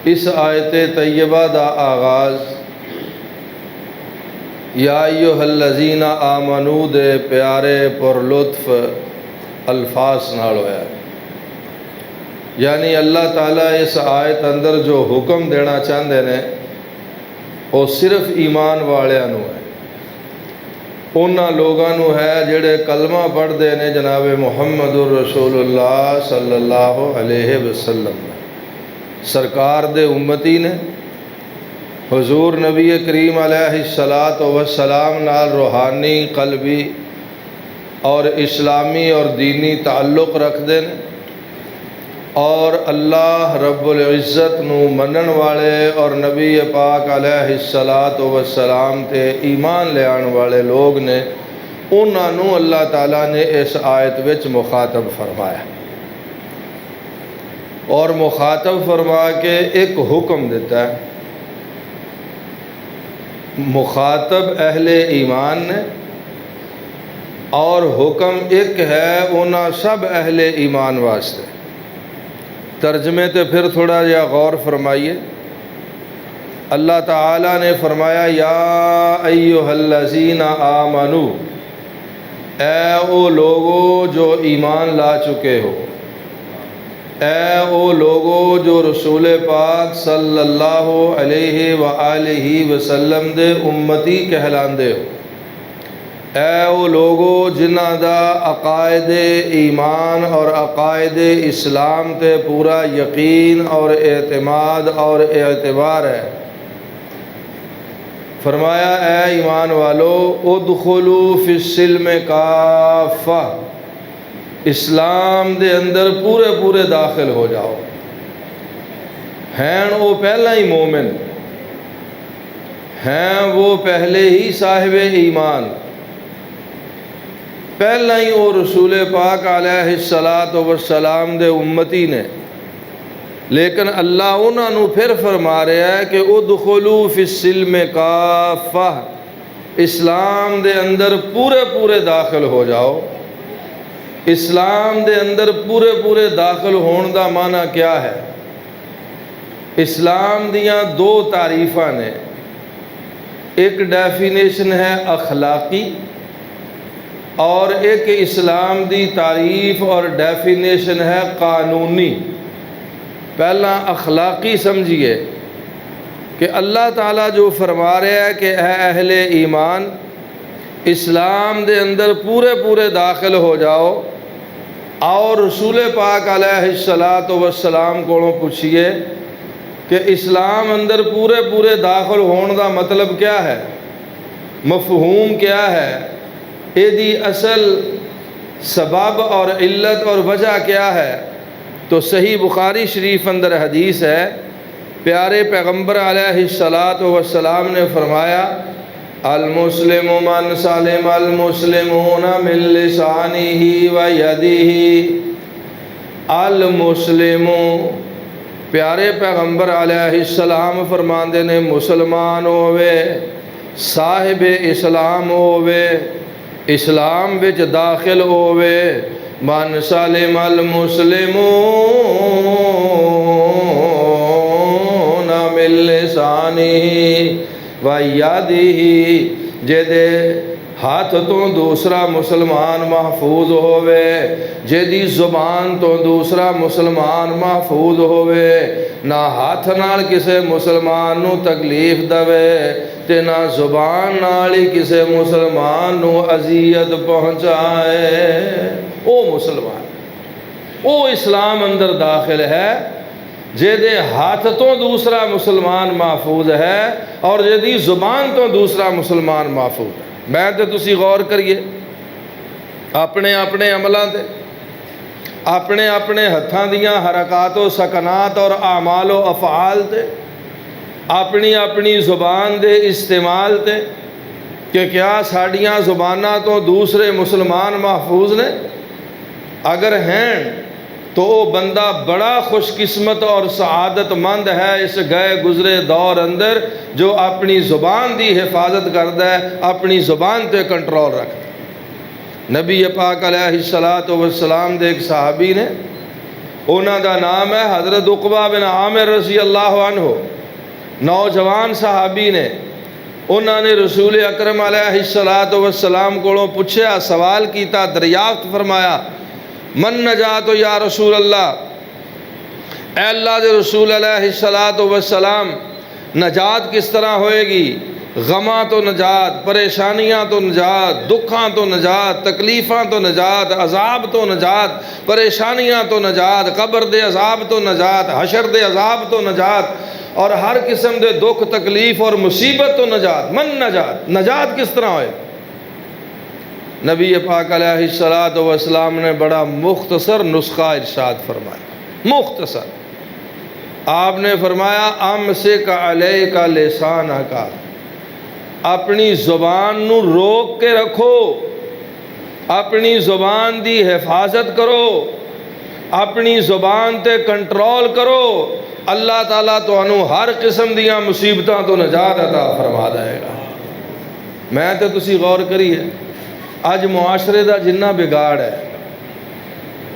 اس آیت طیبہ دا آغاز یا ایھا الذین آمنو دے پیارے پر لطف الفاظ نال ہویا ہے۔ یعنی اللہ تعالیٰ اس آیت اندر جو حکم دینا چاہتے ہیں وہ صرف ایمان والیاں نو ہے، انہاں لوگاں نو ہے جڑے کلمہ پڑھتے ہیں جناب محمد الرسول اللہ صلی اللہ علیہ وسلم، سرکار دے امتی نے، حضور نبی کریم علیہ الصلاۃ والسلام نال روحانی، قلبی اور اسلامی اور دینی تعلق رکھتے ہیں، اور اللہ رب العزت نو منن والے اور نبی پاک علیہ الصلاۃ والسلام تے ایمان لے آن والے لوگ نے، انہاں نو اللہ تعالیٰ نے اس آیت وچ مخاطب فرمایا، اور مخاطب فرما کے ایک حکم دیتا ہے۔ مخاطب اہل ایمان نے اور حکم ایک ہے انہاں سب اہل ایمان واسطے۔ ترجمے تے پھر تھوڑا جہا غور فرمائیے۔ اللہ تعالیٰ نے فرمایا یا ایھا الذین آمنو، اے او لوگو جو ایمان لا چکے ہو، اے او لوگو جو رسول پاک صلی اللہ علیہ وآلہ وسلم دے امتی کہلاندے ہو، اے او لوگو جنہ دا عقائد ایمان اور عقائد اسلام تے پورا یقین اور اعتماد اور اعتبار ہے۔ فرمایا اے ایمان والو ادخلوا فی السلم کافہ، اسلام دے اندر پورے داخل ہو جاؤ۔ ہیں وہ پہلا ہی مومن، ہیں وہ پہلے ہی صاحب ایمان، پہلا ہی وہ رسول پاک علیہ الصلاۃ والسلام دے امتی نے، لیکن اللہ انہاں نو پھر فرما رہا ہے کہ ادخلوا فی السلم کافہ، اسلام دے اندر پورے داخل ہو جاؤ۔ اسلام دے اندر پورے داخل ہون دا معنی کیا ہے؟ اسلام دیاں دو تعریفاں نے، ایک ڈیفینیشن ہے اخلاقی اور ایک اسلام دی تعریف اور ڈیفینیشن ہے قانونی۔ پہلا اخلاقی سمجھیے کہ اللہ تعالیٰ جو فرما رہا ہے کہ اے اہل ایمان اسلام دے اندر پورے داخل ہو جاؤ، اور رسول پاک علیہ الصلاۃ والسلام کو پوچھئے کہ اسلام اندر پورے داخل ہون دا مطلب کیا ہے، مفہوم کیا ہے، ایدی اصل سبب اور علت اور وجہ کیا ہے؟ تو صحیح بخاری شریف اندر حدیث ہے، پیارے پیغمبر علیہ الصلاۃ والسلام نے فرمایا المسلم من سلم المسلمون من لسانہ و یدہ، المسلم، پیارے پیغمبر علیہ السلام فرماندے نے مسلمان ہوئے، صاحب اسلام ہوئے، اسلام وچ داخل ہوئے، من سلم المسلمون من لسانہ و یدہ، جدے ہاتھ تو دوسرا مسلمان محفوظ ہوئے، جدی زبان تو دوسرا مسلمان محفوظ ہوئے، نہ ہاتھ نال کسے مسلمان نو تکلیف دوے تے نہ زبان نال ہی کسے مسلمان نو اذیت پہنچائے، او مسلمان، او اسلام اندر داخل ہے جدے ہاتھ تو دوسرا مسلمان محفوظ ہے اور جدی زبان تو دوسرا مسلمان محفوظ ہے۔ میں تے تسی غور کریے اپنے عملاں تے، اپنے ہتھاں دیاں حرکات و سکنات اور اعمال و افعال تے، اپنی زبان دے استعمال تے، کہ کیا ساڑیاں زباناں تو دوسرے مسلمان محفوظ نے؟ اگر ہیں تو وہ بندہ بڑا خوش قسمت اور سعادت مند ہے اس گئے گزرے دور اندر جو اپنی زبان دی حفاظت کرتا ہے، اپنی زبان تے کنٹرول رکھتا ہے۔ نبی پاک علیہ الصلاۃ والسلام دے ایک صحابی نے انہاں دا نام ہے حضرت عقبہ بن عامر رضی اللہ عنہ، نوجوان صحابی نے، انہوں نے رسول اکرم علیہ السلام کو پوچھا، سوال کیتا، دریافت فرمایا، من نجات یا رسول اللہ، اے اللہ دے رسول علیہ السلام، نجات کس طرح ہوئے گی؟ غماں تو نجات، پریشانیاں تو نجات، دکھاں تو نجات، تکلیفاں تو نجات، عذاب تو نجات، پریشانیاں تو نجات، قبر دے عذاب تو نجات، حشر دے عذاب تو نجات، اور ہر قسم دے دکھ تکلیف اور مصیبت تو نجات۔ من نجات، نجات کس طرح ہوئے؟ نبی پاک علیہ السلام نے بڑا مختصر نسخہ ارشاد فرمایا، مختصر۔ آپ نے فرمایا، امسک علیک لسانک، اپنی زبان نو روک کے رکھو، اپنی زبان دی حفاظت کرو، اپنی زبان تے کنٹرول کرو، اللہ تعالیٰ تو انہوں ہر قسم دیاں مصیبتاں تو نجات عطا فرما دے گا۔ میں تے تسی غور کریے، آج معاشرے دا جنہ بگاڑ ہے،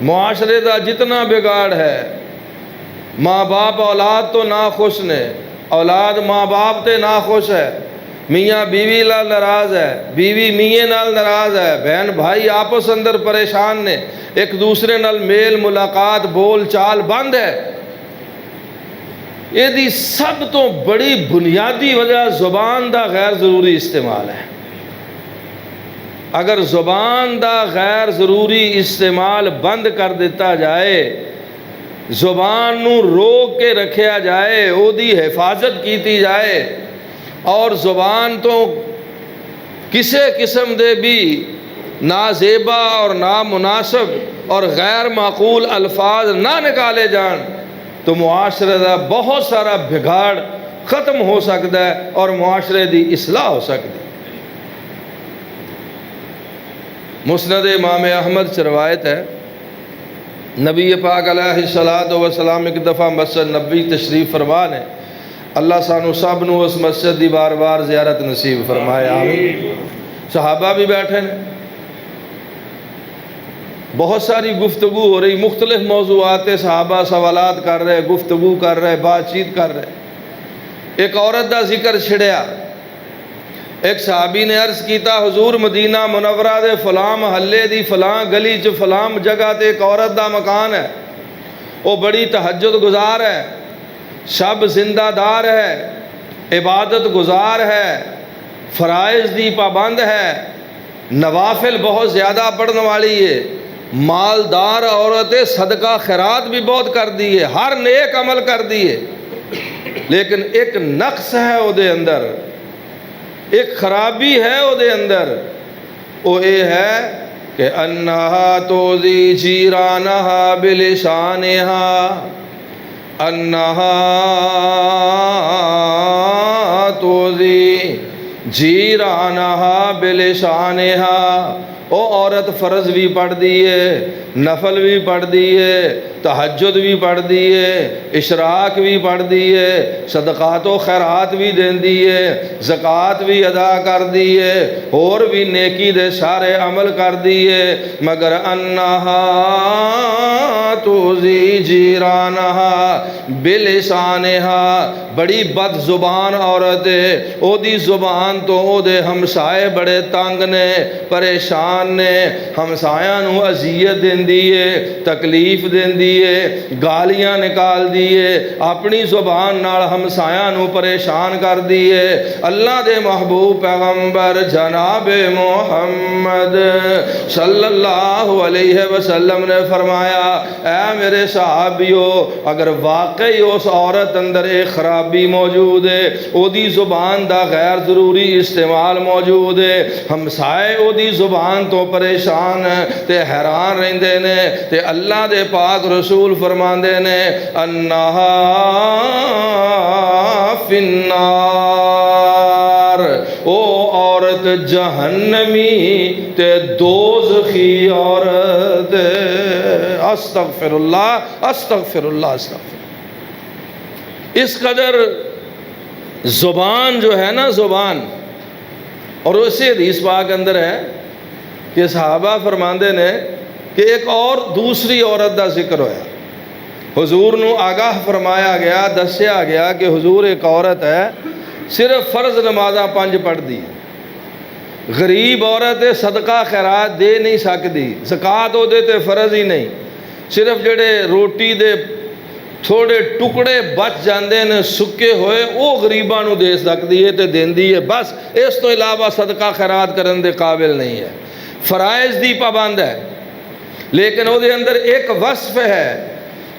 معاشرے دا جتنا بگاڑ ہے، ماں باپ اولاد تو ناخوش نے، اولاد ماں باپ تے ناخوش ہے، میاں بیوی نال ناراض ہے، بیوی میاں نال ناراض ہے، بہن بھائی آپس اندر پریشان نے، ایک دوسرے نال میل ملاقات بول چال بند ہے۔ یہ دی سب تو بڑی بنیادی وجہ زبان دا غیر ضروری استعمال ہے۔ اگر زبان دا غیر ضروری استعمال بند کر دیتا جائے، زبان نو روک کے رکھیا جائے، او دی حفاظت کیتی جائے، اور زبان تو کسے قسم دے بھی نازیبا اور نامناسب اور غیر معقول الفاظ نہ نکالے جان، تو معاشرے دا بہت سارا بگاڑ ختم ہو سکتا ہے اور معاشرے دی اصلاح ہو سکتی ہے۔ مسند امام احمد سے روایت ہے، نبی پاک علیہ السلام ایک دفعہ مسجد نبوی تشریف فرما ہے، اللہ سانو سب نو اس مسجد دی بار بار زیارت نصیب فرمائے، آمین۔ صحابہ بھی بیٹھے ہیں، بہت ساری گفتگو ہو رہی، مختلف موضوعات، صحابہ سوالات کر رہے، گفتگو کر رہے، بات چیت کر رہے۔ ایک عورت دا ذکر چھڑیا، ایک صحابی نے عرض کیتا، حضور مدینہ منورہ دے فلاں محلے دی فلاں گلی چ فلاں جگہ تے ایک عورت دا مکان ہے، وہ بڑی تہجد گزار ہے، شب زندہ دار ہے، عبادت گزار ہے، فرائض دی پابند ہے، نوافل بہت زیادہ پڑھنے والی ہے، مالدار عورت ہے، صدقہ خیرات بھی بہت کر دی ہے، ہر نیک عمل کر دی ہے، لیکن ایک نقص ہے او دے اندر، ایک خرابی ہے او دے اندر، وہ یہ ہے کہ انہا توذی جیرانہا بلسانہا، انہا توذی جیرانہا بلسانہا، او عورت فرض بھی پڑھ دیئے، نفل بھی پڑھ دیئے، تہجد بھی پڑھ دیئے، اشراق بھی پڑھ دیئے، صدقات و خیرات بھی دین دیئے، زکوٰۃ بھی ادا کر دیئے، اور بھی نیکی دے سارے عمل کر دیئے، مگر انہا توذی جیرانہا بلسانہا، بڑی بد زبان عورت ہے، او دی زبان تو او دے ہمسائے بڑے تنگ نے، پریشان نے، ہمسایاں نو اذیت دین دیئے، تکلیف دین دیئے، گالیاں نکال دیئے، اپنی زبان نال ہمسایاں نو پریشان کر دیئے۔ اللہ دے محبوب پیغمبر جناب محمد صلی اللہ علیہ وسلم نے فرمایا، اے میرے صحابیو، اگر واقعی اس عورت اندر ایک خرابی موجود ہے، او دی زبان دا غیر ضروری استعمال موجود ہے، ہمسائے او دی زبان تو پریشان تے حیران رہندے نے، تے اللہ دے پاک رسول فرماندے نے، انہا فی النار، او عورت جہنمی تے دوزخی عورت، استغفر اللہ استغفر اللہ استغفر۔ اس قدر زبان جو ہے نا، زبان، اور اسی حدیث پاک اندر ہے کہ صحابہ فرماندے نے کہ ایک اور دوسری عورت دا ذکر ہویا، حضور نو آگاہ فرمایا گیا، دسیا گیا کہ حضور ایک عورت ہے صرف فرض نمازاں 5 پڑھ دی، غریب عورت ہے، صدقہ خیرات دے نہیں سکتی، زکات او دے تے فرض ہی نہیں، صرف جڑے روٹی دے تھوڑے ٹکڑے بچ جاندے نے سکے ہوئے او غریباں نو دے سکتی ہے تے دیندی ہے، بس اس تو علاوہ صدقہ خیرات کرن دے قابل نہیں ہے، فرائض دی پابند ہے، لیکن او دے اندر ایک وصف ہے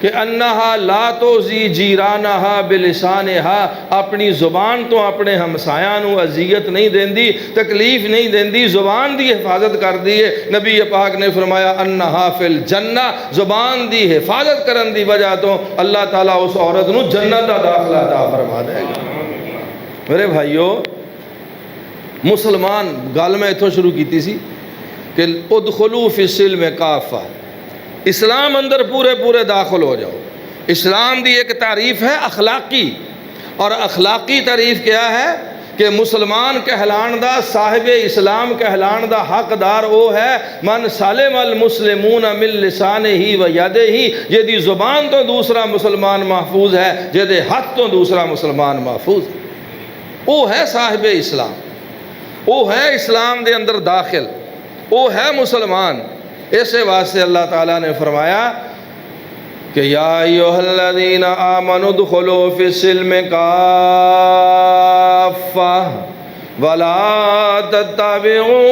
کہ انہا لا توزی جیرانہا بلسانہا، اپنی زبان تو اپنے ہمسایاں نو اذیت نہیں دیندی، تکلیف نہیں دیندی، زبان دی حفاظت کر دی ہے۔ نبی پاک نے فرمایا انہا فی الجنہ، زبان دی حفاظت کرن دی وجہ تو اللہ تعالیٰ اس عورت نو جنت دا داخلہ عطا فرما دے گا۔ میرے بھائیو، مسلمان گل میں اتھوں شروع کیتی سی کہ ادخلوا فی السلم کافہ، اسلام اندر پورے داخل ہو جاؤ۔ اسلام دی ایک تعریف ہے اخلاقی، اور اخلاقی تعریف کیا ہے کہ مسلمان کہلان دا، صاحب اسلام کہلان دا حقدار وہ ہے من سالم المسلمون من لسانہ و یدہ، جدی زبان تو دوسرا مسلمان محفوظ ہے، جدے ہاتھ تو دوسرا مسلمان محفوظ ہے، وہ ہے صاحب اسلام، وہ ہے اسلام دے اندر داخل، وہ ہے مسلمان۔ اسے واسطے اللہ تعالیٰ نے فرمایا کہ یا ایھا الذین آمنوا ادخلوا فی السلم کافہ ولا تتبعوا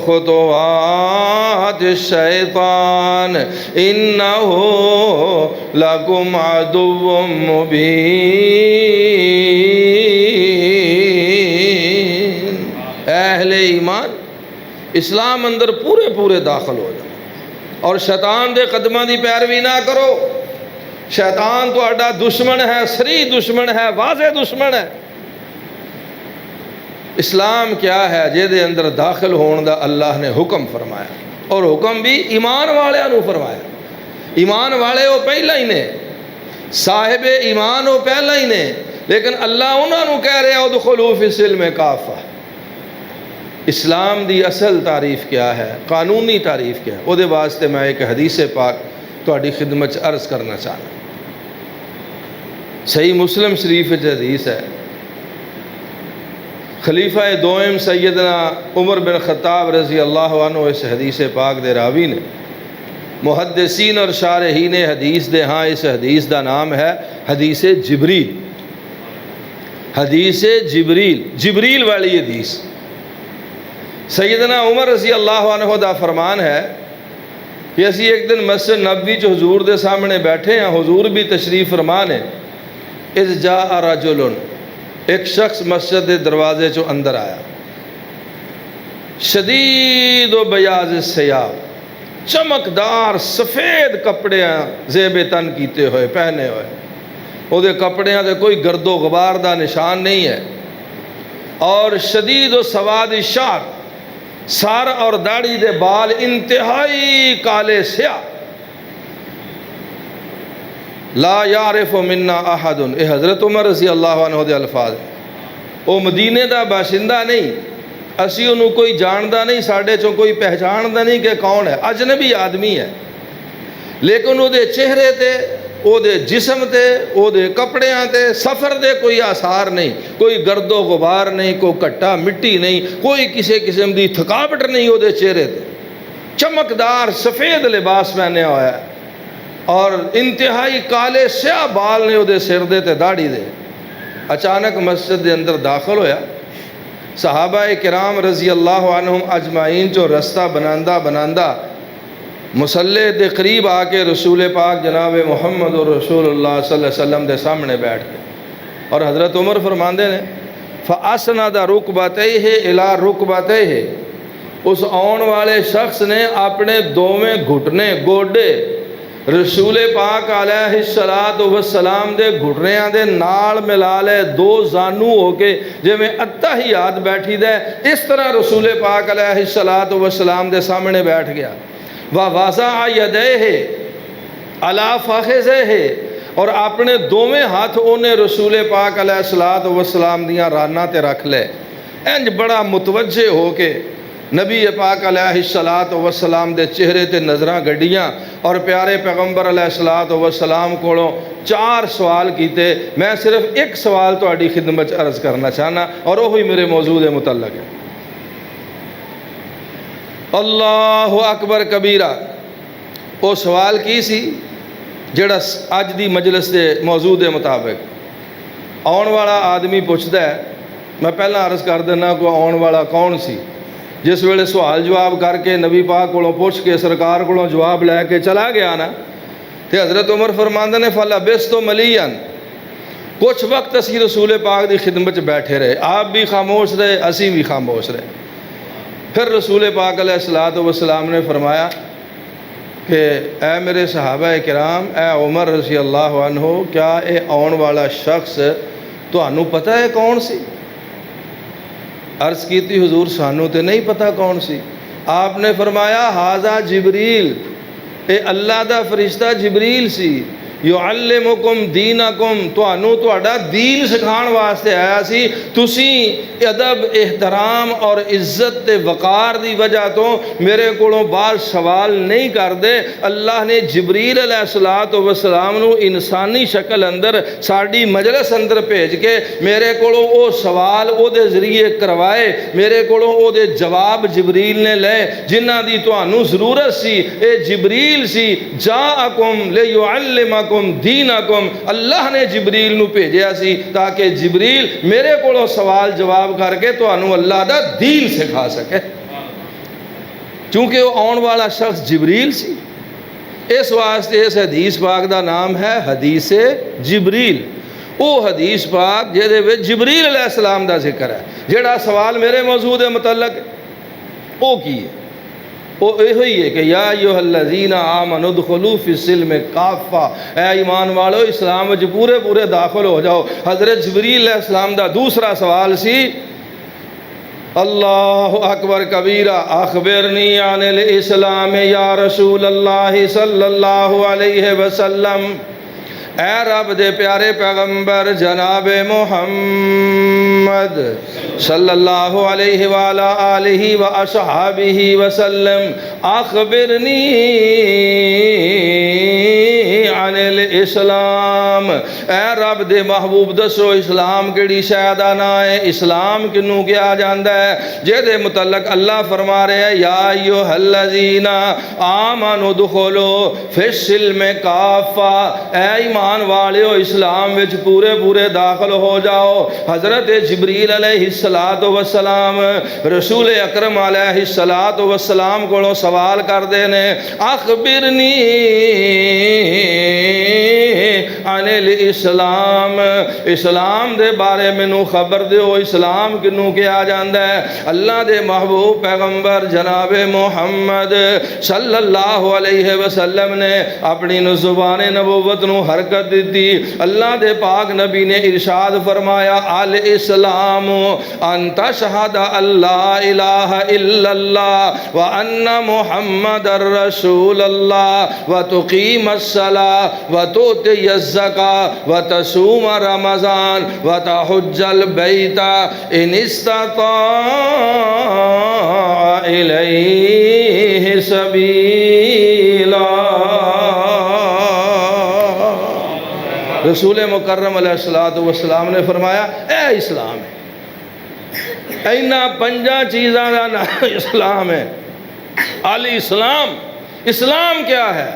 خطوات الشیطان انہ لکم عدو مبین۔ اہل ایمان اسلام اندر پورے داخل ہو جاؤ، اور شیطان دے قدمہ دی پیروی نہ کرو۔ شیطان تو اڈا دشمن ہے، سری دشمن ہے، واضح دشمن ہے۔ اسلام کیا ہے؟ جے دے اندر داخل ہون دا اللہ نے حکم فرمایا، اور حکم بھی ایمان والے نو فرمایا۔ ایمان والے وہ پہلا ہی نے، صاحب ایمان وہ پہلا ہی نے، لیکن اللہ انہوں نے کہہ رہے ادخلوا فی السلم کافہ۔ اسلام دی اصل تعریف کیا ہے، قانونی تعریف کیا ہے، وہ دے واسطے میں ایک حدیث پاک تہاڈی خدمت عرض کرنا چاہنا۔ صحیح مسلم شریف حدیث ہے، خلیفہ دوم سیدنا عمر بن خطاب رضی اللہ عنہ اس حدیث پاک دے راوی نے، محدثین اور شارحین حدیث دے ہاں اس حدیث دا نام ہے حدیث جبریل۔ حدیث جبریل والی حدیث۔ سیدنا عمر رضی اللہ عنہ دا فرمان ہے کہ اسی ایک دن مسجد نبوی جو حضور دے سامنے بیٹھے ہیں، حضور بھی تشریف فرمان ہے، اذ جاء رجل، ایک شخص مسجد دے دروازے چو اندر آیا، شدید و بیاض الثیاب، چمکدار سفید کپڑے زیب تن کیتے ہوئے پہنے ہوئے، وہ دے کپڑے دے کوئی گرد و غبار دا نشان نہیں ہے، اور شدید و سواد الشعر، سر اور داڑھی دے بال انتہائی کالے سیاہ، لا یعرف منا احد، اے حضرت عمر رضی اللہ عنہ دے الفاظ، وہ مدینے دا باشندہ نہیں، اسی انہوں کوئی جاندہ نہیں، ساڑھے چوں کوئی پہچاندہ نہیں کہ کون ہے، اجنبی آدمی ہے، لیکن وہ دے چہرے تے، وہ دے جسم تے، وہ دے کپڑیاں تے سفر دے کوئی آثار نہیں، کوئی گرد و غبار نہیں، کوئی کٹا مٹی نہیں، کوئی کسی قسم دی تھکاوٹ نہیں، وہ دے چہرے تے چمکدار سفید لباس پہنے ہوا ہے، اور انتہائی کالے سیاہ بال نے وہ دے سر دے تے داڑھی دے۔ اچانک مسجد دے اندر داخل ہویا، صحابہ کرام رضی اللہ عنہم اجمعین جو رستہ بناندہ مصلی دے قریب آ کے رسول پاک جناب محمد رسول اللہ صلی اللہ علیہ وسلم دے سامنے بیٹھ کے، اور حضرت عمر فرماندے نے فَأَسْنَدَ رُكْبَتَيْهِ إِلَىٰ رُكْبَتَيْهِ، اس آن والے شخص نے اپنے دوویں گھٹنے گوڈے رسول پاک علیہ السلام دے گھٹنیاں دے نال ملا لے، دو زانو ہو کے جے میں اتحیات بیٹھی دے، اس طرح رسول پاک علیہ السلام دے سامنے بیٹھ گیا۔ وَوَضَعَ يَدَيْهِ عَلَىٰ فَخِذِهِ، اور اپنے دوویں ہاتھ انہیں رسول پاک علیہ السلام دیاں راناں تے رکھ لے، انج بڑا متوجہ ہو کے نبی پاک علیہ الصلوۃ والسلام دے چہرے تے نظراں گڈیاں اور پیارے پیغمبر علیہ الصلوۃ والسلام کولوں 4 سوال کیتے. میں صرف ایک سوال تہاڈی خدمت عرض کرنا چاہنا اور وہی میرے موضوع دے متعلق ہے. اللہ اکبر کبیرہ. وہ سوال کی سی جڑا اج دی مجلس دے موضوع دے مطابق آن والا آدمی پوچھتا ہے. میں پہلا عرض کر دینا کہ آن والا کون سی. جس ویلے سوال جواب کر کے نبی پاک کو پوچھ کے سرکار کو جواب لے کے چلا گیا نا تے حضرت عمر فرماندے نے فلبثت ملیا. کچھ وقت اسی رسول پاک دی خدمت بیٹھے رہے. آپ بھی خاموش رہے, اسی بھی خاموش رہے. پھر رسول پاک علیہ الصلوۃ والسلام نے فرمایا کہ اے میرے صحابہ کرام, اے عمر رضی اللہ عنہ, کیا اے آن والا شخص تانوں پتہ ہے کون سی؟ عرض کیتی حضور سانوں تے نہیں پتہ کون سی. آپ نے فرمایا ہاذا جبریل, اے اللہ دا فرشتہ جبریل سی. یعلمکم دینکم, تانوں تہاڈا دین سکھان واسطے آیا سی. تسی ادب احترام اور عزت تے وقار دی وجہ تو میرے کولوں بعض سوال نہیں کردے. اللہ نے جبریل علیہ الصلوۃ والسلام نو انسانی شکل اندر ساڈی مجلس اندر بھیج کے میرے کولوں او سوال او دے ذریعے کروائے. میرے کولوں او دے جواب جبریل نے لے جنہاں دی تانوں ضرورت سی. اے جبریل سی. جاءکم لیعلمکم دینکم. اللہ نے جبریل نو بھیجیا سی تاکہ جبریل میرے کولوں سوال جواب کر کے تانوں اللہ دا دین سکھا سکے. چونکہ وہ آن والا شخص جبریل سی, اس واسطے اس حدیث پاک دا نام ہے حدیث جبریل. وہ حدیث پاک جہدے وچ جبریل علیہ السلام دا ذکر ہے. جڑا سوال میرے موضوع دے متعلق وہ کی ہے, وہ یہی ہے کہ یا ایھا الذین آمنوا ادخلوا فی السلم کافہ, اے ایمان والو اسلام وچ پورے پورے داخل ہو جاؤ. حضرت جبریل علیہ السلام دا دوسرا سوال سی اللہ اکبر کبیرہ, اخبرنی عن الاسلام یا رسول اللہ صلی اللہ علیہ وسلم. اے رب دے پیارے پیغمبر جناب محمد صلی اللہ علیہ وآلہ آلہ وآصحابہ وسلم, اخبرنی عن الاسلام. اے رب دے محبوب دسو اسلام کیڑی شے دا نام ہے, اسلام کنوں کیا جاندا ہے؟ جہدے متعلق اللہ فرما رہے ہیں یا ایھا الذین آمنوا ادخلوا فی السلم کافہ, اے ایمان والیو اسلام وچ پورے پورے داخل ہو جاؤ. حضرت جبریل علیہ الصلوۃ والسلام رسول اکرم علیہ الصلوۃ والسلام کو سوال کردے نے اخبرنی عن الاسلام, اسلام دے بارے مینوں خبر دیو, اسلام کنوں کیا جاندا ہے؟ اللہ دے محبوب پیغمبر جناب محمد صلی اللہ علیہ وسلم نے اپنی زبان نبوت نو حرکت دیتی. اللہ دے پاک نبی نے ارشاد فرمایا الاسلام ان تشہد اللہ الہ الا اللہ وان محمد رسول اللہ وتقیم الصلاۃ وتؤتی الزکاۃ وتصوم رمضان وتحج البیت ان استطاع الیہ سبیلا. رسول مکرم علیہ الصلوۃ والسلام نے فرمایا اے اسلام ہے, اینا 5 چیزاں دا نام اسلام ہے. الاسلام, اسلام کیا ہے؟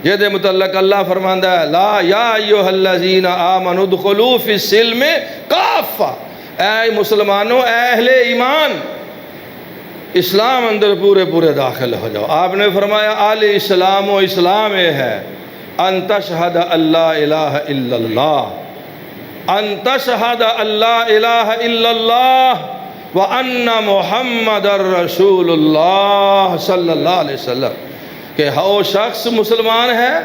جہدے متعلق اللہ فرماندا ہے لا یا ایھا الذین آمنوا ادخلوا فی السلم کافہ, اے مسلمانوں اے اہل ایمان اسلام اندر پورے پورے داخل ہو جاؤ. آپ نے فرمایا الاسلام, و اسلام یہ ہے ان تشہد اللہ الہ الا اللہ, ان تشہد اللہ الہ الا اللہ وان محمد رسول اللہ صلی اللہ علیہ وسلم, کہ وہ شخص مسلمان ہے.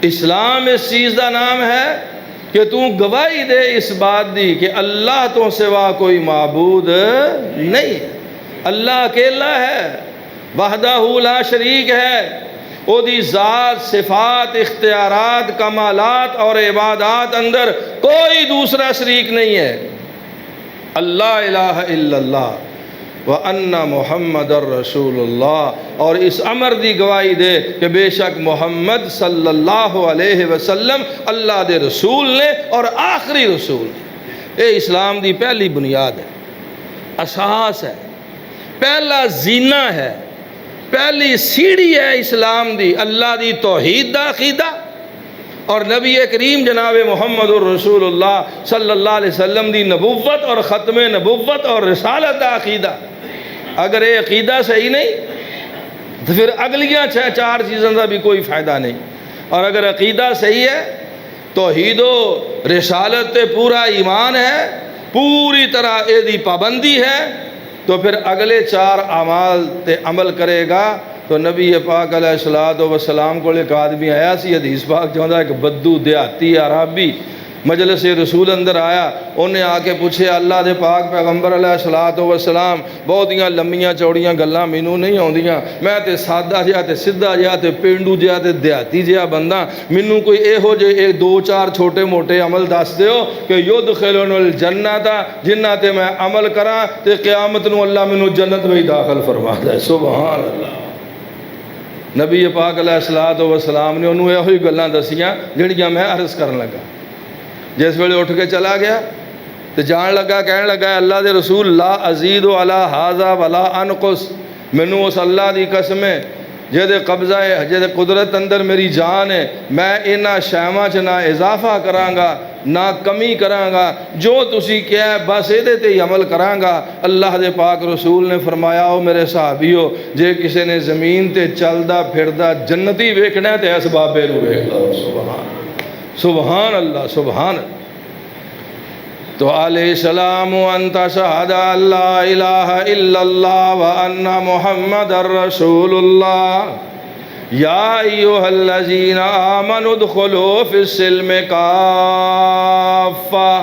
اسلام اس چیز کا نام ہے کہ تو گواہی دے اس بات دی کہ اللہ تو سوا کوئی معبود نہیں ہے, اللہ اکیلا ہے, وحدہ لا شریک ہے. او دی ذات صفات اختیارات کمالات اور عبادات اندر کوئی دوسرا شریک نہیں ہے. اللہ الہ الا اللہ, وَأَنَّ مُحَمَّدَ الرَّسُولُ اللَّہ، اور اس امر دی گواہی دے کہ بے شک محمد صلی اللہ علیہ وسلم اللہ دے رسول نے اور آخری رسول نے۔ اے اسلام دی پہلی بنیاد ہے، اساس ہے، پہلا زینہ ہے، پہلی سیڑھی ہے اسلام دی، اللہ دی توحید دا عقیدہ اور نبی کریم جناب محمد الرسول اللہ صلی اللہ علیہ وسلم دی نبوت اور ختم نبوت اور رسالت دا عقیدہ۔ اگر یہ عقیدہ صحیح نہیں تو پھر اگلیاں چار چیزوں کا بھی کوئی فائدہ نہیں، اور اگر عقیدہ صحیح ہے، توحید و رسالت تے پورا ایمان ہے، پوری طرح اے دی پابندی ہے، تو پھر اگلے چار اعمال تے عمل کرے گا۔ تو نبی پاک علیہ السلام کو ایک آدمی آیا سی، حدیث پاک چاہتا ہے کہ بدو دیہاتی عربی مجلس رسول اندر آیا، انہیں آ کے پوچھے اللہ دے پاک پیغمبر علیہ السلام بہتیاں لمبیاں چوڑیاں گلاں مینوں نہیں آندیاں، میں تے سادہ جہا تے سدھا جہا تے پینڈو جہا تے دیہاتی جہا بندہ، مینوں کوئی ایہو جے دو چار چھوٹے موٹے عمل دس دیو کہ یدخلن الجنت جنہ تے میں عمل کراں تے قیامت نو اللہ مینوں جنت میں داخل فرما دے۔ سبحان اللہ۔ نبی پاک علیہ السلام نے انہوں یہ ہوئی گلاں دسیاں جڑیاں میں عرض کرن لگا۔ جس ویلے اٹھ کے چلا گیا تو جان لگا کہنے لگا اللہ دے رسول لا ازید علی ھذا ولا انقص، مینوں اس اللہ دی قسم ہے جہدے قبضہ ہے جہدے قدرت اندر میری جان ہے، میں انہاں شیواں چ نہ اضافہ کراں گا نہ کمی کراں گا، جو تسی کیا ہے بس یہ تے ہی عمل کراں گا۔ اللہ دے پاک رسول نے فرمایا او میرے صحابیو، جے کسی نے زمین تے چلدا پھردا جنتی ویکھنا ہے تے اس بابے نو ویکھ لو۔ سبحان اللہ سبحان اللہ۔ تو علیہ السلام ان تشہد ان لا الہ الا اللہ وان محمد الرسول اللہ یا ایھا الذین آمنوا ادخلوا فی السلم کافہ۔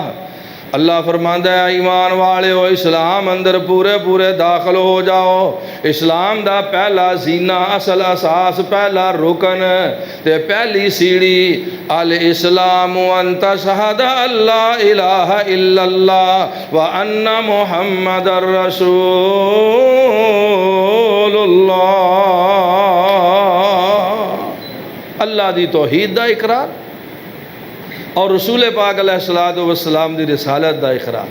اللہ فرماندا ہے ایمان والے ہو اسلام اندر پورے پورے داخل ہو جاؤ۔ اسلام دا پہلا زینہ اصل اساس پہلا رکن تے پہلی سیڑھی الاسلام ان تشہد ان لا الہ الا اللہ وان محمد الرسول اللہ۔ اللہ دی توحید دا اقرار اور رسول پاک علیہ السلام دی رسالت دا اقرار۔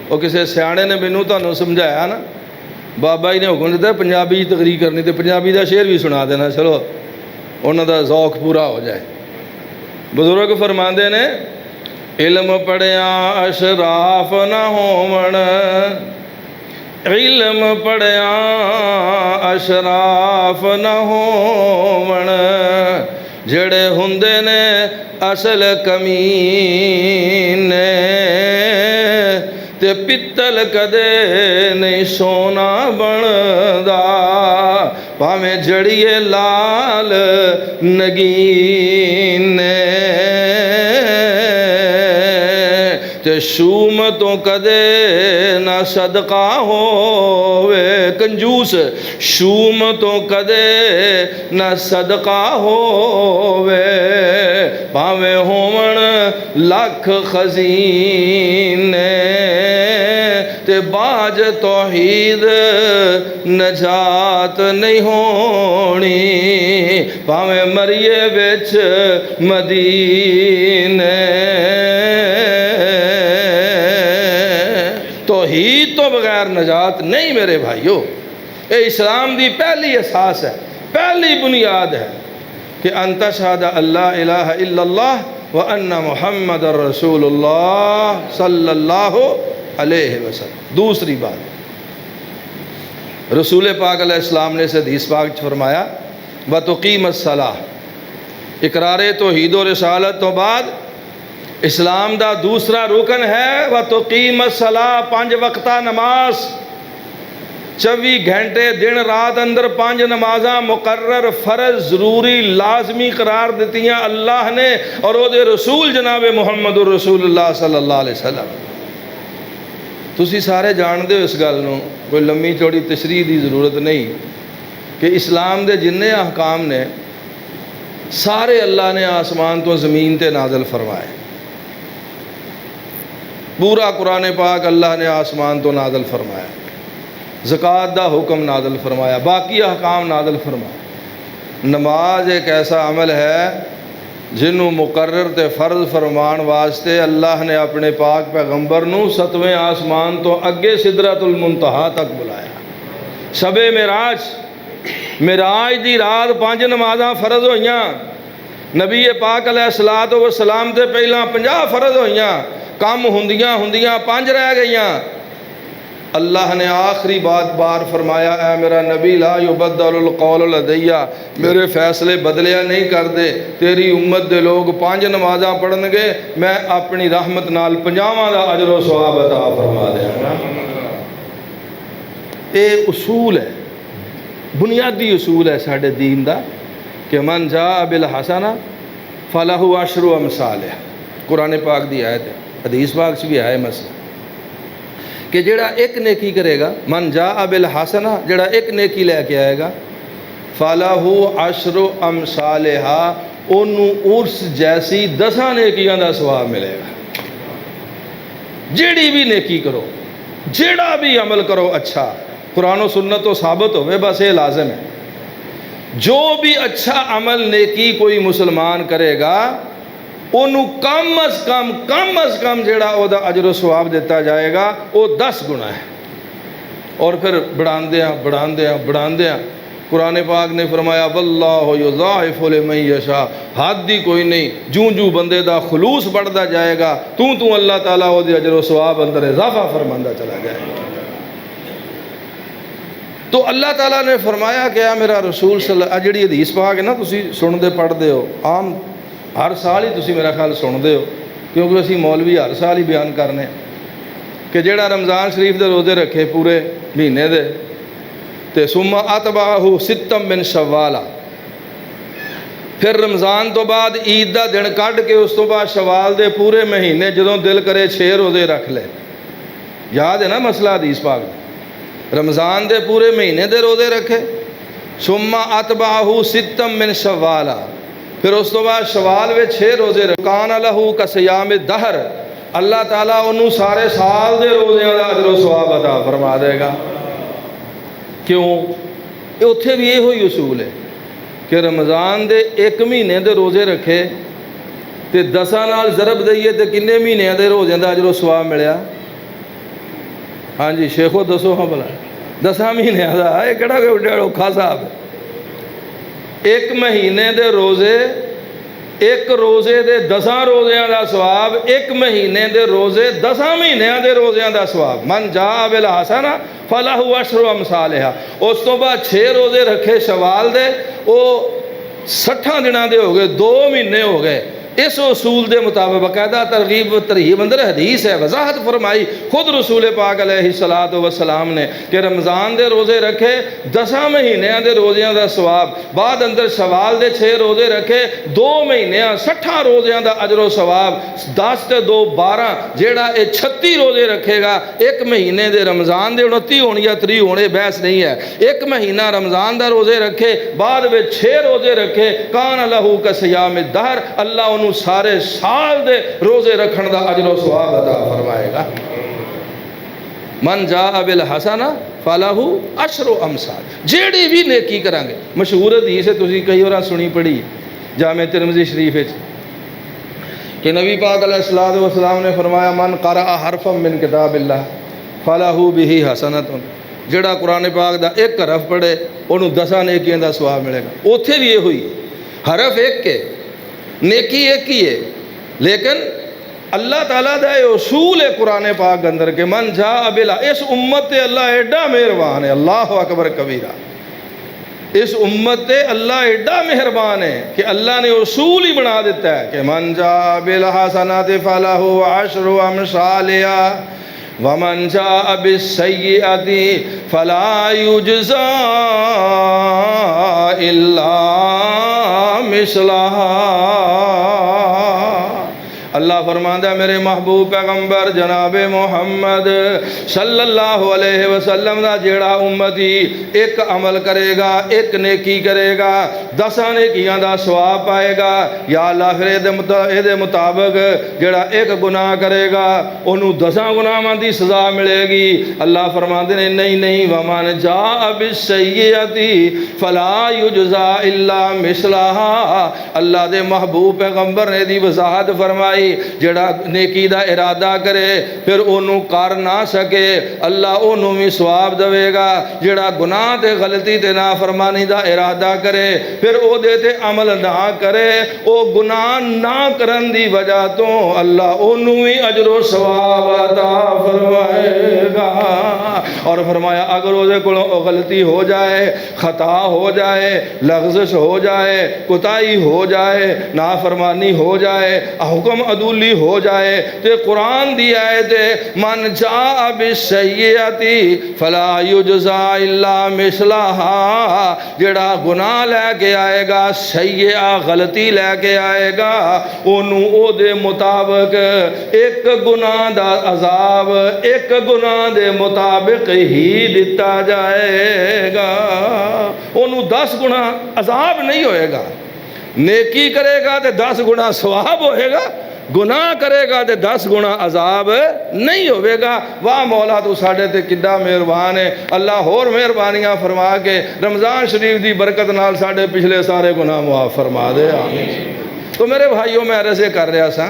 وہ کسی سیانے نے مینوں تانوں سمجھایا نا، بابا جی نے حکم دیتا پنجابی تقریر کرنی تے پنجابی دا شعر بھی سنا دینا، چلو انہاں دا ذوق پورا ہو جائے۔ بزرگ فرماندے نے علم پڑھیاں اشراف نہ ہون، علم پڑھیاں اشراف نہ ہون، جڑے ہوندے نے اصل کمینے تے پتل کدے نہیں سونا بندا، پاویں جڑیے لال نگین تے شوم تو کدے نہ صدقہ ہووے، کنجوس شوم تو کدے نہ صدقہ ہووے، پاویں ہون لکھ خزینے تے باج توحید نجات نہیں ہونی، پاویں مریے وچ مدینے۔ توحید تو بغیر نجات نہیں میرے بھائیو۔ اے اسلام دی پہلی اساس ہے، پہلی بنیاد ہے کہ ان تشہد ان لا الہ الا اللہ وان محمد الرسول اللہ صلی اللہ علیہ وسلم۔ دوسری بات رسول پاک علیہ السلام نے اس حدیث پاک فرمایا وَتُقِيمَ الصَّلَاةَ، اقرار توحید و رسالت تو بعد اسلام دا دوسرا رکن ہے وَتُقِيمَ الصَّلَاةَ، 5 وقتہ نماز، 24 گھنٹے دن رات اندر 5 نمازاں مقرر فرض ضروری لازمی قرار دیتیاں اللہ نے اور او دے رسول جناب محمد الرسول اللہ صلی اللہ علیہ وسلم۔ تسی سارے جان دے اس گل نو، کوئی لمبی چوڑی تشریح دی ضرورت نہیں کہ اسلام دے جننے احکام نے سارے اللہ نے آسمان تو زمین تے نازل فرمائے، پورا قرآن پاک اللہ نے آسمان تو نازل فرمایا۔ زکوٰۃ دا حکم نازل فرمایا، باقی احکام نازل فرمایا۔ نماز ایک ایسا عمل ہے جنوں مقرر تے فرض فرمان واسطے اللہ نے اپنے پاک پیغمبر نو 7ویں آسمان تو اگے سدرۃ المنتہا تک بلایا۔ شب معراج دی رات 5 نمازاں فرض ہوئیاں، نبی پاک علیہ الصلوۃ والسلام تے پہلاں 50 فرض ہوئیاں، کم ہوندیاں 5 رہ گئیاں۔ اللہ نے آخری بار فرمایا، اے میرا نبی لا یبدل القول لدی، میرے فیصلے بدلیا نہیں کر دے، تیری امت دے لوگ 5 نمازاں پڑھن گے، میں اپنی رحمت نال 50واں دا اجر و ثواب عطا فرما دیا گا۔ یہ اصول ہے، بنیادی اصول ہے ساڈے دین دا کہ من جاء بالحسنہ فلہ عشر امثالہ۔ قرآن پاک دی آیت ہے، حدیث پاک سے بھی ہے مسئلہ کہ جڑا ایک نیکی کرے گا، من جاء بالحسنہ، جڑا ایک نیکی لے کے آئے گا، فلہ عشر امثالہا، انہوں عرس جیسی 10 نیکیاں دا ثواب ملے گا۔ جیڑی بھی نیکی کرو، جیڑا بھی عمل کرو اچھا، قرآن و سنت تو ثابت ہوئے، بس یہ لازم ہے، جو بھی اچھا عمل نیکی کوئی مسلمان کرے گا انہوں کم از کم جیڑا او دا اجر و ثواب دیتا جائے گا وہ 10 گنا ہے۔ اور پھر بڑھان دیاں قرآن پاک نے فرمایا واللہ یضاعف لمن یشاء، حد دی کوئی نہیں، جوں بندے دا خلوص بڑھتا جائے گا تو اللہ تعالیٰ وہ دے اجر و ثواب اندر اضافہ فرماندہ چلا جائے گا۔ تو اللہ تعالیٰ نے فرمایا کہ اے میرا رسول صلی اللہ علیہ وسلم، جڑی حدیث پاک ہے نا تسی سن دے پڑھ دے ہو، عام ہر سال ہی تسی میرا خیال سن دے ہو، کیونکہ اسی مولوی ہر سال ہی بیان کرنے کہ جڑا رمضان شریف دے روزے رکھے پورے مہینے دے تے ثم اتبعہ 6 من شوال، پھر رمضان تو بعد عید دا دن کڈ کے اس تو بعد شوال دے پورے مہینے جدوں دل کرے 6 روزے رکھ لے۔ یاد ہے نا مسئلہ حدیث پاک میں، رمضان دے پورے مہینے دے روزے رکھے، ثم اتبعہ 6 من شوال، پھر اس تو بعد شوال میں 6 روزے رکھے، کان لہ کصیام الدہر، اللہ تعالیٰ انہوں سارے سال دے روزیاں دا اجر و ثواب عطا فرما دے گا۔ کیوں؟ اتھے بھی یہ ہوئی اصول ہے کہ رمضان دے 1 مہینے دے روزے رکھے تے 10 نال ضرب دئیے تے کنے مہینے دے روزیاں دا اجر و ثواب ملیا؟ ہاں جی شیخو دسو ہاں بلا 10 مہینے دا، یہ کہڑا کہ اوکھا صاحب، 1 مہینے دے روزے، 1 روزے دے 10 روزیاں دا ثواب، 1 مہینے دے روزے 10 مہینیاں دے روزیاں دا ثواب۔ من جاء بالحسنہ فلہ عشر امثالہا، اس تو بعد 6 روزے رکھے شوال دے، وہ 60 دنوں دے ہو گئے، 2 مہینے ہو گئے۔ اس اصول دے مطابق باقاعدہ ترغیب و ترہیب اندر حدیث ہے، وضاحت فرمائی خود رسول پاک علیہ الصلوۃ والسلام نے کہ رمضان دے روزے رکھے 10 مہینیاں دے روزیاں دا ثواب، بعد اندر شوال دے 6 روزے رکھے 2 مہینیاں 60 روزیاں دا اجر و ثواب، 10 تے 2 12، جیڑا اے 36 روزے رکھے گا 1 مہینے دے رمضان دے 29 ہونے یا 30 ہونے بحث نہیں ہے، 1 مہینہ رمضان دا روزے رکھے، بعد میں 6 روزے رکھے، کان لہ کصیام الدہر، اللہ انہوں سارے سال دے روزے رکھن دا اجر و ثواب عطا فرمائے گا۔ من جاء بالحسنہ فلہ عشر امثال، جیڑی بھی نیکی کریں گے، مشہور حدیث ہے تسی کئی اور سنی پڑھی جامع ترمذی شریف ہے کہ نبی پاک علیہ الصلوۃ والسلام نے فرمایا من قرأ حرفا من کتاب اللہ فلہ بہ حسنۃ، جڑا قرآن پاک دا 1 حرف پڑھے انہوں 10 نیکیاں دا ثواب ملے گا۔ اوتھے بھی یہ ہوئی، حرف 1 کے نیکی 1 ہی ہے، لیکن اللہ تعالیٰ دا یہ اصول ہے قرآن پاک اندر کہ من جاء بلا، اس امت تے اللہ ایڈا مہربان ہے، اللہ اکبر کبیرہ، اس امت تے اللہ ایڈا مہربان ہے کہ اللہ نے اصول ہی بنا دیتا ہے کہ من جاء بالحسنۃ فلہ عشر امثالہا ومن جاء بالسیئۃ فلا یجزی الا مثلہا۔ اللہ فرماتا ہے میرے محبوب پیغمبر جناب محمد صلی اللہ علیہ وسلم دا جیڑا امتی ایک عمل کرے گا، ایک نیکی کرے گا، 10 نیکیاں دا ثواب پائے گا، یا اللہ پھر دے مطابق جیڑا ایک گناہ کرے گا انہوں 10 گناہاں دی سزا ملے گی۔ اللہ فرماتے ہیں نہیں وَمَنْ جَاءَ بِالسَّيِّئَةِ فَلَا يُجْزَى إِلَّا مِثْلَهَا۔ اللہ دے محبوب پیغمبر نے دی وضاحت فرمائی جڑا نیکی دا ارادہ کرے پھر انہوں کر نہ سکے اللہ انہوں بھی ثواب دے گا، جڑا گناہ تے غلطی تے نافرمانی دا ارادہ کرے پھر او دے تے عمل نہ کرے، او گناہ نہ کرن دی وجہ تو اللہ انہوں بھی اجر و ثواب عطا فرمائے گا۔ اور فرمایا اگر وہ کو غلطی ہو جائے، خطا ہو جائے، لغزش ہو جائے، کوتاہی ہو جائے، نافرمانی ہو جائے، حکم عدولی ہو جائے تو قرآن دی آیت ہے من جاء بالسیئۃ فلا یجزا الا مثلها، جڑا گناہ لے کے آئے گا، سیئہ غلطی لے کے آئے گا، انہوں او دے مطابق ایک گناہ دا عذاب ایک گناہ دے مطابق ہی دیتا جائے گا، انہوں 10 گناہ عذاب نہیں ہوئے گا۔ نیکی کرے گا تو 10 گنا ثواب ہوئے گا، گناہ کرے گا تو 10 گنا عذاب نہیں ہوئے گا۔ واہ مولا تو ساڑھے تے کڈا مہربان ہے، اللہ اور مہربانیاں فرما کے رمضان شریف دی برکت نال ساڑھے پچھلے سارے گناہ معاف فرما دے، آمین۔ تو میرے بھائیوں میں عرض کر رہا سا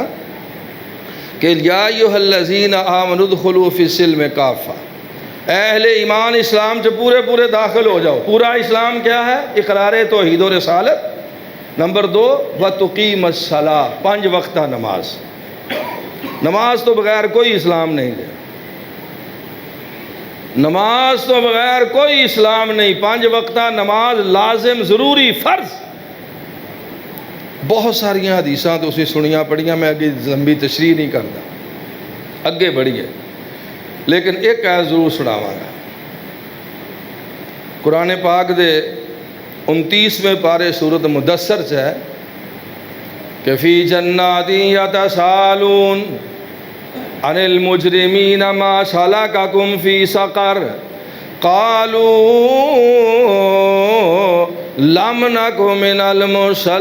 کہ یا ایھا الذین آمنوا ادخلوا فی السلم کافہ، اہل ایمان اسلام سے پورے داخل ہو جاؤ۔ پورا اسلام کیا ہے؟ اقرار توحید و رسالت، نمبر 2 وَتُقِيمَ الصَّلَاةَ 5 وقتہ نماز، نماز تو بغیر کوئی اسلام نہیں ہے، نماز تو بغیر کوئی اسلام نہیں، 5 وقتہ نماز لازم ضروری فرض۔ بہت ساریاں حدیثاں تو اسی سنیاں پڑھیاں، میں اگے لمبی تشریح نہیں کرتا، اگے بڑھی ہے، لیکن ایک آیت ضرور سناواں گا۔ قرآن پاک دے 29ویں پارے سورۃ مدثر ہے کہ فی جنات یتساءلون عن المجرمین ما سلککم فی سقر قالوا لم نک من المصلین۔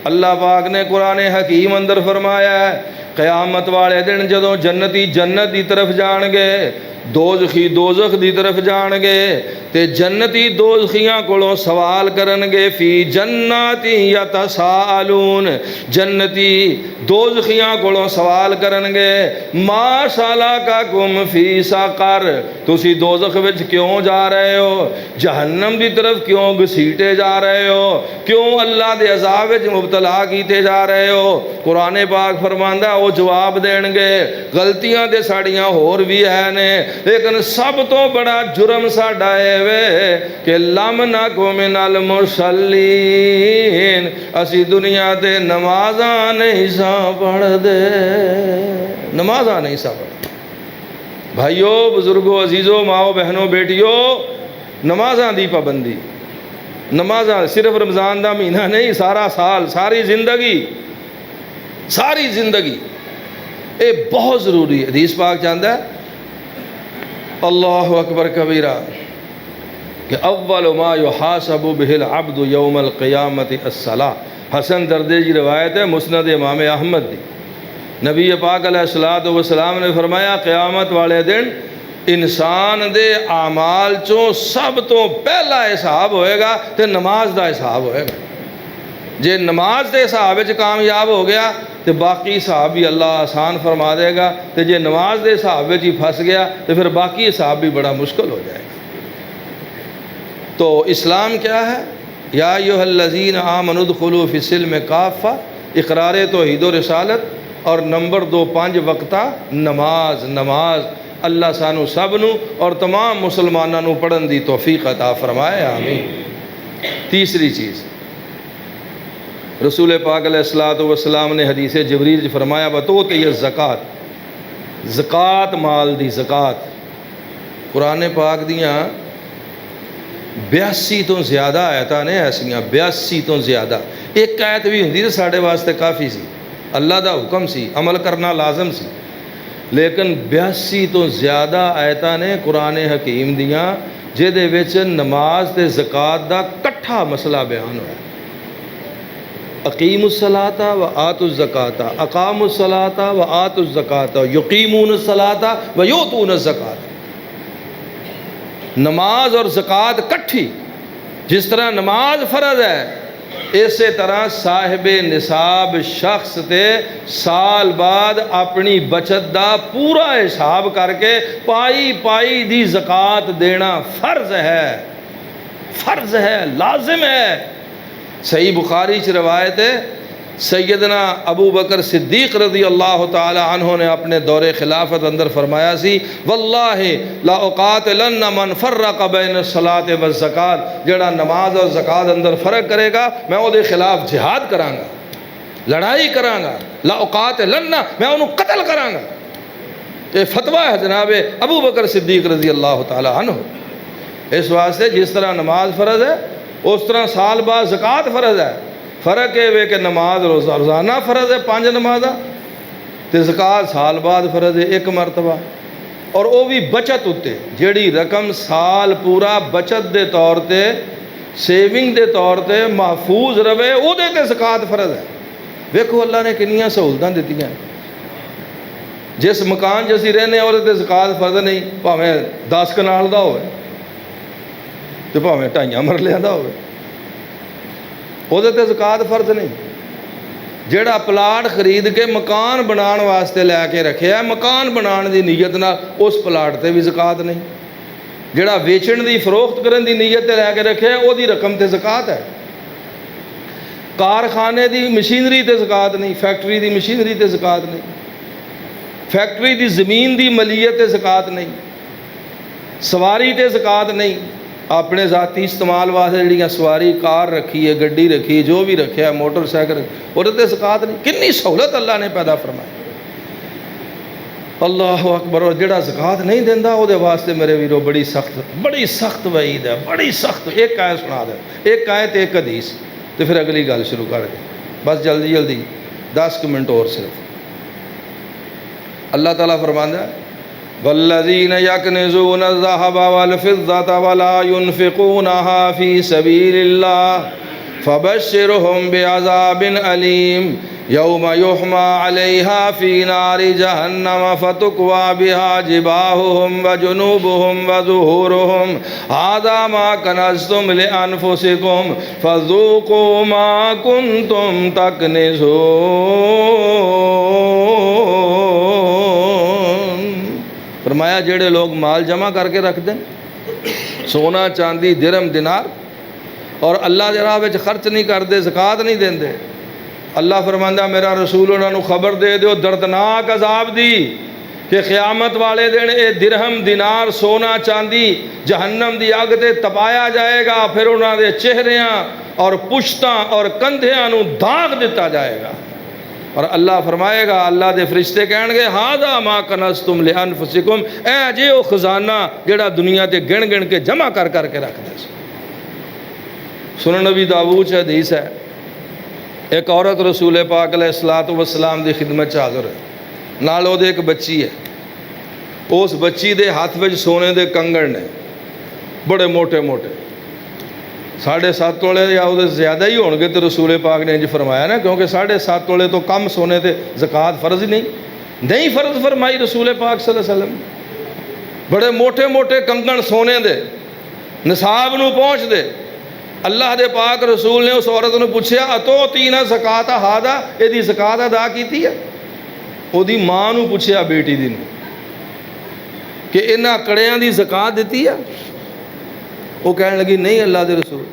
اللہ پاک نے قرآن حکیم اندر فرمایا ہے قیامت والے دن جدوں جنتی جنت دی طرف جان گے، دوزخی دوزخ دی طرف جان گے تے جنتی دوزخیاں کولوں سوال کرن گے فی جنات یتساءلون، جنتی دوزخیاں کولوں سوال کرن گے ما سلککم فی سقر، تسی دوزخ وچ کیوں جا رہے ہو، جہنم دی طرف کیوں گھسیٹے جا رہے ہو، کیوں اللہ دے عذاب وچ مبتلا کیتے جا رہے ہو۔ قرآن پاک فرماندا وہ جواب دین گے غلطیاں تے ساڑیاں ہور بھی ہے نے، لیکن سب تو بڑا جرم ساڈا ہے وے کہ لم نک من المصلین، اسی دنیا تے نمازاں نہیں سا پڑھ دے، نمازاں نہیں سا پڑھ۔ بھائیو بزرگو عزیزو ماؤ بہنوں بیٹیو، نمازاں دی پابندی، نمازاں صرف رمضان دا مہینہ نہیں، سارا سال، ساری زندگی اے بہت ضروری ہے۔ حدیث پاک چاہتا ہے اللہ اکبر کبیرہ کہ اول ما یحاسب بہ العبد یوم القیامت الصلاۃ، حسن دردے کی روایت ہے، مسند امام احمد دی۔ نبی پاک علیہ السلام نے فرمایا قیامت والے دن انسان دے اعمال چوں سب تو پہلا حساب ہوئے گا تے نماز دا حساب ہوئے گا۔ جے نماز دے حساب وچ کامیاب ہو گیا تو باقی حساب بھی اللہ آسان فرما دے گا، تو جے نماز دے حساب وچ ہی پھنس گیا تو پھر باقی حساب بھی بڑا مشکل ہو جائے گا۔ تو اسلام کیا ہے؟ یا ایھا الذین آمنوا ادخلوا فی السلم کافہ، اقرار توحید و رسالت، اور نمبر 2 5 وقتہ نماز اللہ سانو سب نو اور تمام مسلمانوں نو پڑھن دی توفیق عطا فرمائے، آمین۔ تیسری چیز رسول پاک علیہ السلام نے حدیث جبریل فرمایا بتوتی الزکات، زکات مال دی زکات۔ قرآن پاک دیاں 82 تو زیادہ آیتاں نے ایسیاں، 82 تو زیادہ. ایک آیت بھی ہوندی تو ساڈے واسطے کافی سی، اللہ دا حکم سی، عمل کرنا لازم سی. لیکن 82 تو زیادہ آیتاں نے قرآن حکیم دیاں جہدے وچ نماز تے زکوٰۃ دا کٹھا مسئلہ بیان ہویا. اقیموا الصلاۃ و آتوا الزکاۃ، اقاموا الصلاۃ و آتوا الزکاۃ، یقیمون الصلاۃ و یؤتون الزکاۃ. نماز اور زکوٰۃ کٹھی. جس طرح نماز فرض ہے، اسی طرح صاحب نصاب شخص تے سال بعد اپنی بچت دا پورا حساب کر کے پائی پائی دی زکوٰۃ دینا فرض ہے، فرض ہے، لازم ہے. صحیح بخاری چ روایت ہے، سیدنا ابو بکر صدیق رضی اللہ تعالی عنہ نے اپنے دور خلافت اندر فرمایا سی، واللہ لا اقاتلن من فرق بین الصلاۃ والزکاۃ. جڑا نماز اور زکوٰۃ اندر فرق کرے گا میں وہ دے خلاف جہاد کراں گا، لڑائی کراں گا. لا اقاتلن، میں انہوں قتل کراں گا. یہ فتویٰ ہے جناب ابو بکر صدیق رضی اللہ تعالی عنہ. اس واسطے جس طرح نماز فرض ہے اس طرح سال بعد زکوٰۃ فرض ہے. فرق ہے کہ نماز روزانہ فرض ہے 5 نمازاں، تے زکوٰۃ سال بعد فرض ہے 1 مرتبہ. اور وہ بھی بچت اتے، جیڑی رقم سال پورا بچت دے طور تے، سیونگ دے طور تے محفوظ رہے، وہ دے تے زکوٰۃ فرض ہے. ویکھو اللہ نے کنیاں سہولتاں دتیاں. جس مکان جسی رہنے وہ تے زکوٰۃ فرض نہیں، بھاویں 10 کنال دا ہوئے تے بھاویں 2.5 مرلیاں دا ہوئے، وہ تے زکوٰۃ فرض نہیں. جیڑا پلاٹ خرید کے مکان بنان واسطے لے کے رکھیا ہے، مکان بنان دی نیت نال اس پلاٹ تے بھی زکوٰۃ نہیں. جیڑا ویچن دی فروخت کرن دی نیت تے لے کے رکھیا ہے، وہ دی رقم تے زکوٰۃ ہے. کارخانے دی مشینری تے زکوٰۃ نہیں، فیکٹری دی مشینری تے زکوٰۃ نہیں، فیکٹری دی زمین دی ملیت تے زکوٰۃ نہیں، سواری تے زکوٰۃ نہیں. اپنے ذاتی استعمال واسطے جڑیاں سواری کار رکھی ہے، گڈی رکھی ہے، جو بھی رکھیا ہے، موٹر سائیکل، وہ تے زکوٰۃ نہیں. کنی سہولت اللہ نے پیدا فرمائی. اللہ اکبر. اور جڑا زکوٰۃ نہیں دیندا وہ دے واسطے میرے ویرو بڑی سخت وعید ہے، بڑی سخت. ایک آیت سنا دے، ایک آیت ایک حدیث، تو پھر اگلی گل شروع کر دیں. بس جلدی جلدی 10 منٹ اور صرف. اللہ تعالیٰ فرماندا ہے والذین یکنزون الذهب والفضة ولا ينفقونها في سبيل الله فبشرهم بعذاب أليم يوم يحمى عليها في نار جهنم فتكوى بها جباههم وجنوبهم وظهورهم هذا ما كنزتم لأنفسكم فذوقوا ما كنتم تكنزون. فرمایا جڑے لوگ مال جمع کر کے رکھ دیں، سونا چاندی درہم دینار، اور اللہ دے راہ وچ خرچ نہیں کردے، زکوٰۃ نہیں دیندے، اللہ فرماندا میرا رسول انہاں نوں خبر دے دیو دردناک عذاب دی کہ قیامت والے دن اے درہم دینار سونا چاندی جہنم دی اگ تے تپایا جائے گا، پھر انہاں دے چہریاں اور پشتاں اور کندھیاں نوں داغ دتا جائے گا. اور اللہ فرمائے گا، اللہ دے فرشتے کہن گے ہذا ما کنزتم لانفسکم، اے جے او خزانہ جڑا دنیا تے گن گن کے جمع کر کر کے رکھ دے. سنن نبی داؤد چ حدیث ہے، ایک عورت رسول پاک علیہ الصلوۃ والسلام دی خدمت چ حاضر ہے، نال او دے ایک بچی ہے. اس بچی دے ہاتھ وچ سونے دے کنگن نے بڑے موٹے موٹے 7.5 تولے یا وہ زیادہ ہی ہون گے. تو رسول پاک نے انج فرمایا نا، کیونکہ 7.5 تولے تو کم سونے تے زکوٰۃ فرض ہی نہیں فرض فرمائی رسول پاک صلی اللہ علیہ وسلم. بڑے موٹے موٹے کنگن سونے دے نصاب نو پہنچ دے. اللہ دے پاک رسول نے اس عورت نے پوچھیا اتو تینا زکوٰۃ ہادا، یہ دی زکوٰۃ ادا کیتی ہے؟ وہ دی ماں نو پوچھیا، بیٹی دی کہ انہاں کڑیاں دی زکوٰۃ دیتی ہے؟ وہ کہنے لگی نہیں اللہ دے رسول.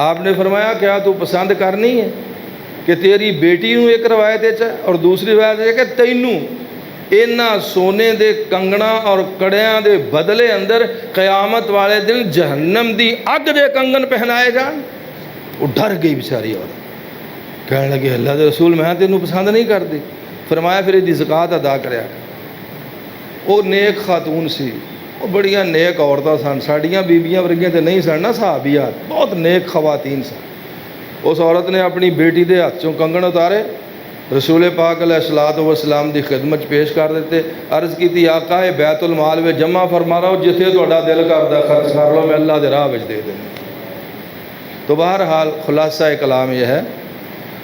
آپ نے فرمایا کیا تو پسند کرنی ہے کہ تیری بیٹی نو ایک روایت ہے اور دوسری روایت ہے کہ تینوں اینا سونے دے کنگنا اور کڑیاں دے بدلے اندر قیامت والے دن جہنم دی اگ دے کنگن پہنائے جان؟ وہ ڈر گئی بیچاری عورت، کہنے لگی اللہ دے رسول میں تینوں پسند نہیں کر دی. فرمایا پھر دی زکوٰۃ ادا کریا. وہ نیک خاتون سی، وہ بڑیاں نیک عورتیں سن، ساڈیاں بیبیاں ورگیاں تے نہیں سن نا صحابیات، بہت نیک خواتین سن۔ اس عورت نے اپنی بیٹی دے ہاتھ چوں کنگن اتارے، رسول پاک علیہ الصلوۃ والسلام دی خدمت پیش کر دیتے، عرض کیتی آقا اے بیت المال میں جمع فرما رہا ہو، جتھے تہاڈا دل کردا خرچ کر لو، میں اللہ دے راہ وچ دے دینا۔ تو بہرحال خلاصہ کلام یہ ہے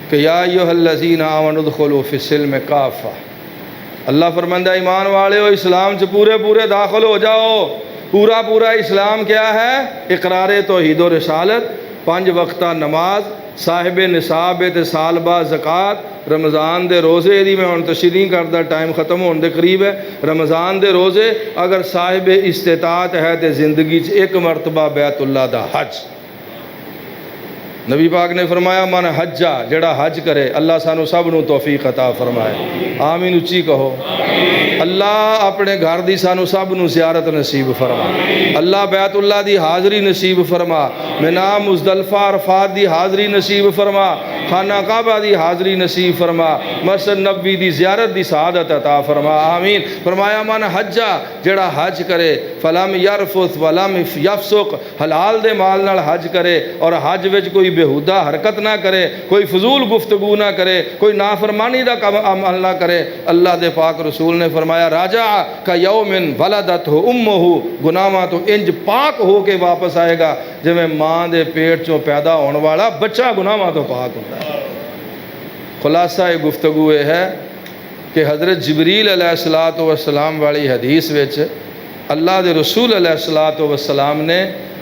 کہ یا ایھا الذین آمنوا ادخلوا فی السلم کافہ، اللہ فرماندہ ایمان والے ہو اسلام سے پورے پورے داخل ہو جاؤ۔ پورا پورا اسلام کیا ہے؟ اقرار توحید و رسالت، 5 وقتہ نماز، صاحب نصاب تے سال بعد زکوٰۃ، رمضان دے روزے دی میں ہن تشریح کردہ ٹائم ختم ہونے دے قریب ہے۔ رمضان دے روزے اگر صاحب استطاعت ہے تے زندگی چ 1 مرتبہ بیت اللہ دا حج۔ نبی پاک نے فرمایا من حجہ، جڑا حج کرے، اللہ سانو سب نو توفیق عطا فرمائے، آمین اچھی کہو۔ اللہ اپنے گھر دی سانو سب نو زیارت نصیب فرما، اللہ بیت اللہ دی حاضری نصیب فرما، منا مزدلفہ عرفات دی حاضری نصیب فرما، خانہ کعبہ دی حاضری نصیب فرما، مسجد نبوی دی زیارت دی سعادت عطا فرما، آمین۔ فرمایا من حجہ، جڑا حج کرے، فلم یرفث ولم یفسق، حلال دے مال نال حج کرے اور حج وچ کوئی بےہودہ حرکت نہ کرے، کوئی فضول گفتگو نہ کرے، کوئی نافرمانی دا عمل نہ کرے، اللہ دے پاک رسول نے فرمایا راجع کا یوم ولدتہ امہ، گناہاں تو انج پاک ہو کے واپس آئے گا جویں ماں دے پیٹ چوں پیدا ہونے والا بچہ گناہاں تو پاک ہوتا ہے۔ خلاصہ گفتگو یہ ہے کہ حضرت جبریل علیہ السلام والی حدیث وچ اللہ دے رسول علیہ السلام نے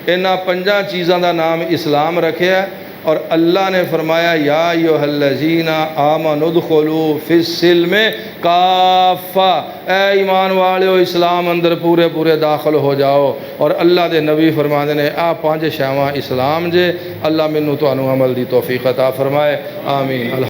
انہاں 5 چیزاں دا نام اسلام رکھیا ہے، اور اللہ نے فرمایا یا ایھا الذین آمنوا ادخلوا فی السلم کافہ، اے ایمان والو اسلام اندر پورے پورے داخل ہو جاؤ۔ اور اللہ دے نبی فرماندے نے آ 5 شیواں اسلام جے، اللہ مینوں تانوں عمل دی توفیق عطا فرمائے، آمین۔